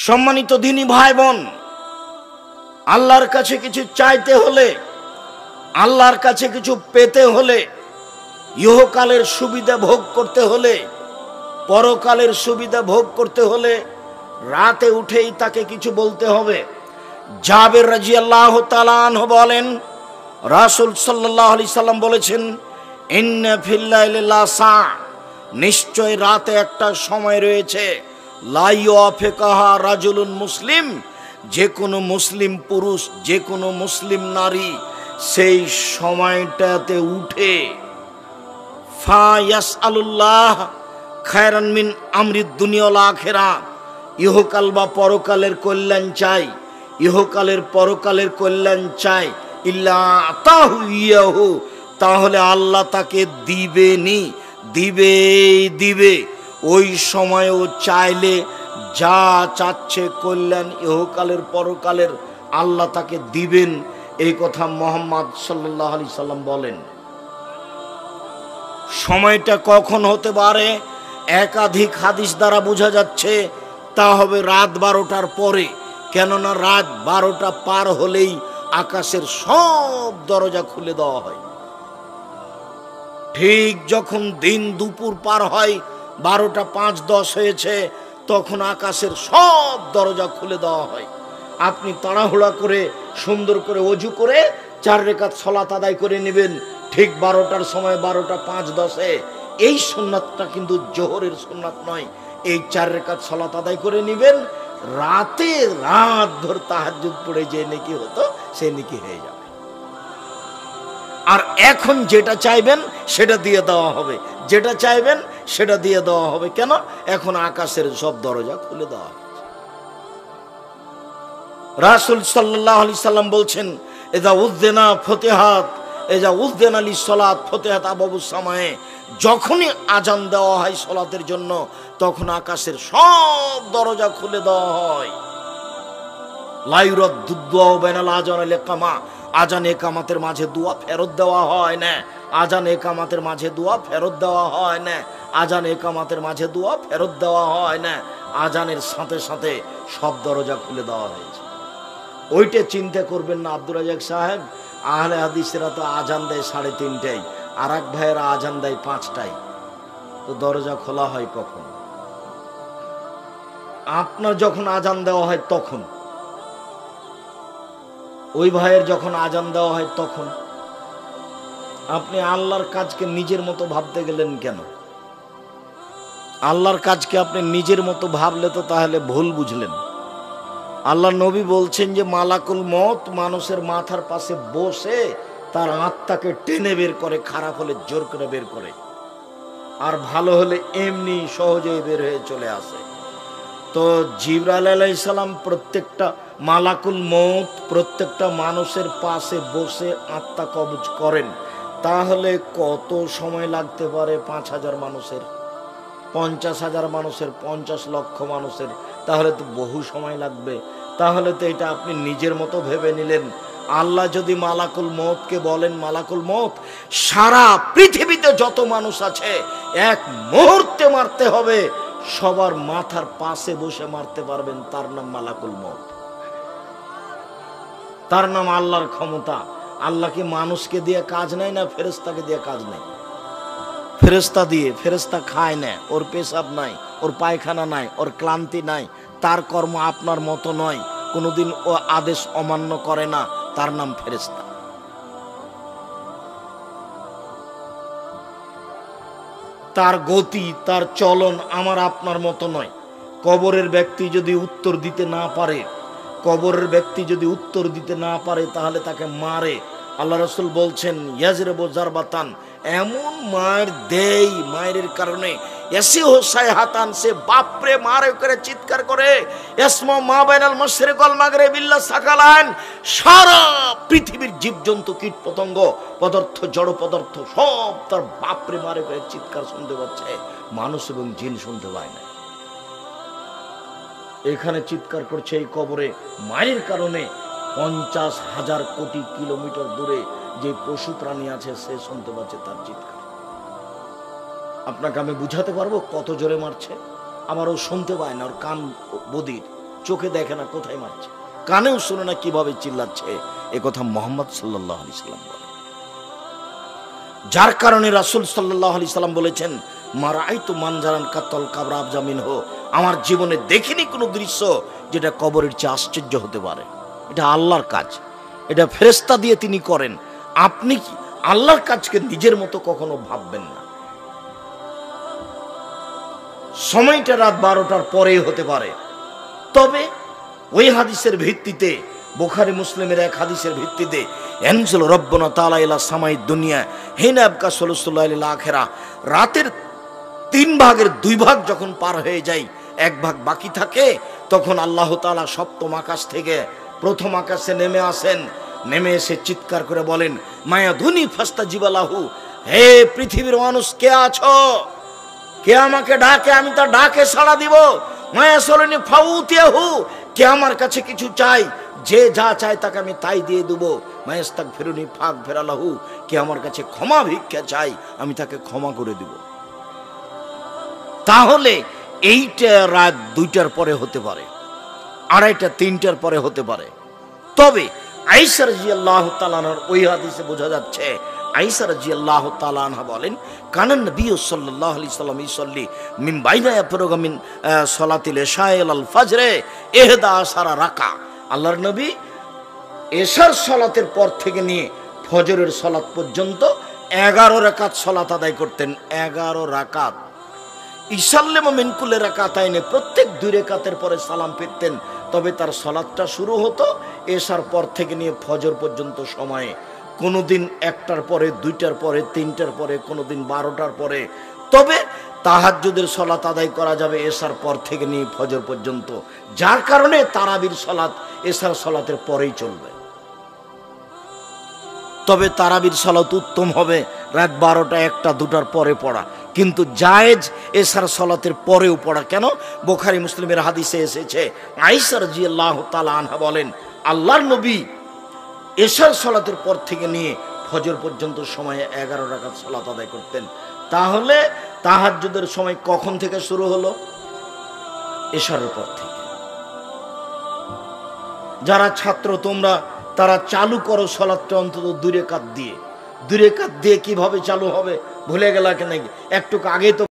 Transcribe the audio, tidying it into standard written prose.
সম্মানিত দিনী ভাই বোন, আল্লাহর কাছে কিছু চাইতে হলে, আল্লাহর কাছে কিছু পেতে হলে, ইহকালের সুবিধা ভোগ করতে হলে, পরকালের সুবিধা ভোগ করতে হলে রাতে উঠেই তাকে কিছু বলতে হবে। জাবের রাদিয়াল্লাহু তাআলা আনহু বলেন, রাসূল সাল্লাল্লাহু আলাইহি সাল্লাম বলেছেন, ইন্না ফিল লাইলি লাসা, নিশ্চয় রাতে একটা সময় রয়েছে, লা ইউআফিকুহা রাজুলুন মুসলিম, যে কোনো মুসলিম পুরুষ, যে কোনো মুসলিম নারী সেই সময়টাতে উঠে ফা ইয়াসআলুল্লাহ খায়রান মিন আমরিদ দুনিয়া ওয়াল আখিরা, ইহকাল বা পরকালের কল্যাণ চাই, ইহকালের পরকালের কল্যাণ চাই, ইল্লা আতাহু ইয়াহু, তাহলে আল্লাহ তাকে দিবেনি, দিবে। ওই সময়ও চাইলে যা চাচ্ছে কল্যাণ ইহকালের পরকালের আল্লাহ তাকে দিবেন। এই কথা মুহাম্মদ সাল্লাল্লাহু আলাইহি সাল্লাম বলেন। সময়টা কখন হতে পারে একাধিক হাদিস দ্বারা বোঝা যাচ্ছে, তা হবে রাত 12টার পরে। কেননা রাত 12টা পার হলেই আকাশের সব দরজা খুলে দেওয়া হয়। ঠিক যখন দিন দুপুর পার হয়, 12টা 5-10 হয়েছে, তখন আকাশের সব দরজা খুলে দেওয়া হয়। আপনি তাড়াহুড়া করে সুন্দর করে ওযু করে 4 রাকাত সালাত আদায় করে নেবেন ঠিক 12টার সময়, 12টা 5-10-এ। এই সুন্নাতটা কিন্তু জোহরের সুন্নাত নয়। এই 4 রাকাত সালাত আদায় করে নেবেন, রাত ভর তাহাজ্জুদ পড়ে যে নেকি হতো সে নেকি হয়ে যাবে। আর এখন যেটা চাইবেন সেটা দিয়ে দেওয়া হবে, যেটা চাইবেন সেটা দিয়ে দেওয়া হবে। কেন? এখন আকাশের সব দরজা খুলে দেওয়া হয়েছে। রাসূল সাল্লাল্লাহু আলাইহি সাল্লাম বলছেন, ইযা উযযিনা ফতিহাত, ইযা উযযিনা লিস-সালাত ফতিহাত আবওয়াবুস সামায়ে, যখনই আজান দেওয়া হয় সালাতের জন্য তখন আকাশের সব দরজা খুলে দেওয়া হয়। লা ইউরাদ্দু দুআ বাইনাল আযান ওয়াল ইকামা, আজান একামাতের মাঝে দোয়া ফেরত দেওয়া হয় না, আজান একামাতের মাঝে দোয়া ফেরত দেওয়া হয় না, আজান একামাতের মাঝে দোয়া ফেরত দেওয়া হয় না। আজানের সাথে সাথে সব দরজা খুলে দেওয়া হয়েছে। ওইটা চিন্তা করবেন না আব্দুর রাজ্জাক সাহেব, আহলে হাদিসেরা তো আজান দেয় 3:30টায়, আর এক ভাইয়েরা আজান দেয় 5টায়, তো দরজা খোলা হয় কখন? আপনার যখন আজান দেওয়া হয় তখন, ওই ভাইয়ের যখন আজান দেওয়া হয় তখন। আপনি আল্লাহর কাজকে নিজের মতো ভাবতে গেলেন কেন? আল্লাহর কাজকে আপনি নিজের মতো ভাবলে তো তাহলে ভুল বুঝলেন। আল্লাহ নবী বলছেন যে মালাকুল মউত মানুষের মাথার পাশে বসে তার আত্মাকে টেনে বের করে, খারাপ হলে জোর করে বের করে, আর ভালো হলে এমনি সহজেই বের হয়ে চলে আসে। তো জিবরাইল আলাইহিস সালাম প্রত্যেকটা মালাকুল মউত প্রত্যেকটা মানুষের পাশে বসে আত্মা কবজ করেন। তাহলে কত সময় লাগতে পারে? 5,000 মানুষের, 50,000 মানুষের, 50 লক্ষ মানুষের, তাহলে তো বহু সময় লাগবে। তাহলে তো এটা আপনি নিজের মতো ভেবে নিলেন। আল্লাহ যদি মালাকুল মউতকে বলেন, মালাকুল মউত সারা পৃথিবীতে যত মানুষ আছে এক মুহূর্তে মারতে হবে, সবার মাথার পাশে বসে মারতে পারবেন, তার নাম মালাকুল মউত, তার নাম আল্লাহর ক্ষমতা। আল্লাহ কি মানুষকে দিয়ে কাজ নেয় না ফেরেশতাকে দিয়ে কাজ নেয়? ফেরেশতা দিয়ে, ফেরেশতা খায় না, ওর পেশাব নাই, ওর পায়খানা নাই, ওর ক্লান্তি নাই, তার কর্ম আপনার মতো নয়, কোনোদিন ও আদেশ অমান্য করে না, তার নাম ফেরেশতা। তার গতি, তার চলন আমার আপনার মতো নয়। কবরের ব্যক্তি যদি উত্তর দিতে না পারে, কবরের ব্যক্তি যদি উত্তর দিতে না পারে তাহলে তাকে মারে। আল্লাহ রাসূল বলছেন, ইয়াজরিবু জারবাতান, এমন মার দেই, মায়ের কারণে এসি হোসাই হাতান, সে বাপরে মারে করে চিৎকার করে, ইসমা মা বাইনাল মাশরিক ওয়াল মাগরিব ইল্লা সাকালান, সারা পৃথিবীর জীবজন্তু কীট পতঙ্গ পদার্থ জড় পদার্থ সব তার বাপরে মারে করে চিৎকার শুনতে পাচ্ছে, মানুষ এবং জিন শুনতে পায় না। এখানে চিৎকার করছে এই কবরে মায়ের কারণে, 50,000 কোটি কিলোমিটার দূরে যে পশু প্রাণী আছে সে শুনতে পাচ্ছে তার চিৎকার। আপনাকে আমি বুঝাতে পারবো কত জোরে মারছে? আমারও শুনতে পায় না, ওর কান বধির, চোখে দেখে না কোথায় মারছে, কানেও শুনে না কিভাবে চিল্লাচ্ছে। এ কথা মুহাম্মদ সাল্লাল্লাহু আলাইহি সাল্লাম বলেন। যার কারণে রাসূল সাল্লাল্লাহু আলাইহি সাল্লাম বলেছেন, মারাইতু মানজারান কাতল কাবরাব জামিন হো, আমার জীবনে দেখিনি কোনো দৃশ্য যেটা কবরের চেয়ে আশ্চর্য হতে পারে। এটা আল্লাহর কাজ, এটা ফেরেশতা দিয়ে তিনি করেন। আপনি কি আল্লাহর কাজকে নিজের মতো কখনো ভাববেন না। সময়টা রাত 12টার পরেই হতে পারে, তবে ওই হাদিসের ভিত্তিতে, বুখারী মুসলিমের এক হাদিসের ভিত্তিতে, এনজেল রব্বনা তাআলা ইলা সামাই দুনিয়া হিনা আবকা সাল্লাল্লাহু আলাইহি আখিরা, রাতের 3 ভাগের 2 ভাগ যখন পার হয়ে যায়, 1 ভাগ বাকি থাকে, তখন আল্লাহ তাআলা সপ্তম আকাশ থেকে প্রথম আকাশে নেমে আসেন। নেমে এসে চিৎকার করে বলেন, মায়া ধুনি ফাস্তাজিবা লাহু, হে পৃথিবীর মানুষ কে আছো, কে আমাকে ডাকে, আমি তার ডাকে সাড়া দিব। মায়া সলনি ফাউতিয়াহু, কে আমার কাছে কিছু চাই, যে যা চায় তাকে আমি তাই দিয়ে দেব। মায়াস্তাক ফেরুনি ফাক ফেরালাহু, কে আমার কাছে ক্ষমা ভিক্ষা চাই, আমি তাকে ক্ষমা করে দেব। তাহলে এইটা রাত 2টার পরে হতে পারে, 2:30 3টার পরে হতে পারে। তবে আয়েশা রাদিয়াল্লাহু তাআলা আনহার ওই হাদিসে বোঝা যাচ্ছে, আয়েশা রাদিয়াল্লাহু তাআলা আনহা বলেন, কানান নবী সাল্লাল্লাহু আলাইহি সাল্লাম ইসল্লি মিন বাইনা ইয়াফরুগা মিন সালাতিল ইশা ইলাল ফজরে 11 রাকা, আল্লাহর নবী এশার সালাতের পর থেকে নিয়ে ফজরের সালাত পর্যন্ত 11 রাকাত সালাত আদায় করতেন। 11 রাকাত। ইসাল্লামু মিন কুল্লি রাকাতাইনে, প্রত্যেক 2 রাকাতের পরে সালাম ফিরতেন। তবে তার সালাতটা শুরু হতো এশার পর থেকে নিয়ে ফজর পর্যন্ত সময়ে, কোনোদিন 1টার পরে, 2টার পরে, 3টার পরে, কোনোদিন 12টার পরে। তবে তাহাজ্জুদের সালাত আদায় করা যাবে এশার পর থেকে নিয়ে ফজর পর্যন্ত, যার কারণে তারাবির সালাত এশার সালাতের পরেই চলবে। তবে তারাবির সালাত উত্তম হবে রাত 12টা, 1টা, 2টার পরে পড়া, কিন্তু জায়েজ এশার সালাতের পরেও পড়া। কেন? বুখারী মুসলিমের হাদিসে এসেছে, আয়েশা রাদিয়াল্লাহু তাআলা আনহা বলেন, আল্লাহর নবী এশার সালাতের পর থেকে নিয়ে ফজর পর্যন্ত সময়ে 11 রাকাত সালাত আদায় করতেন। তাহলে তাহাজ্জুদের সময় কখন থেকে শুরু হলো? এশারের পর থেকে। যারা ছাত্র তোমরা, তারা চালু করো সালাতটা অন্তত 2 রাকাত দিয়ে। 2 রাকাত দিয়ে কিভাবে চালু হবে ভুলে গেলা কেন? একটু আগে তো